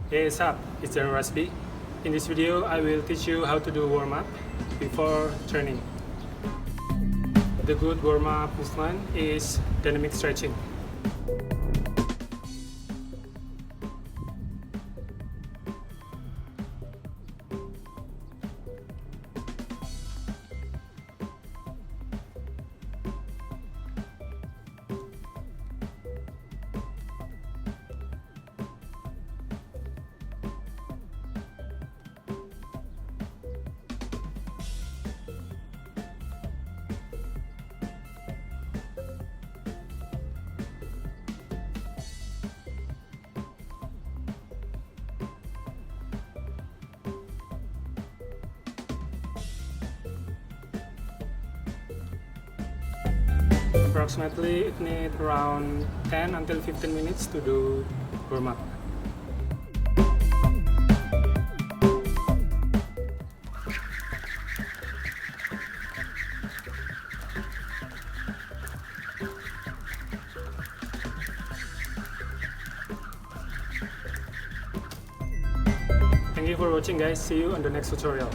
Hey, what's up? It's Janu Rasbi. In this video, I will teach you how to do warm-up before training. The good warm-up movement is dynamic stretching. Approximately it needs around 10 until 15 minutes to do warm-up. Thank you for watching, guys. See you on the next tutorial.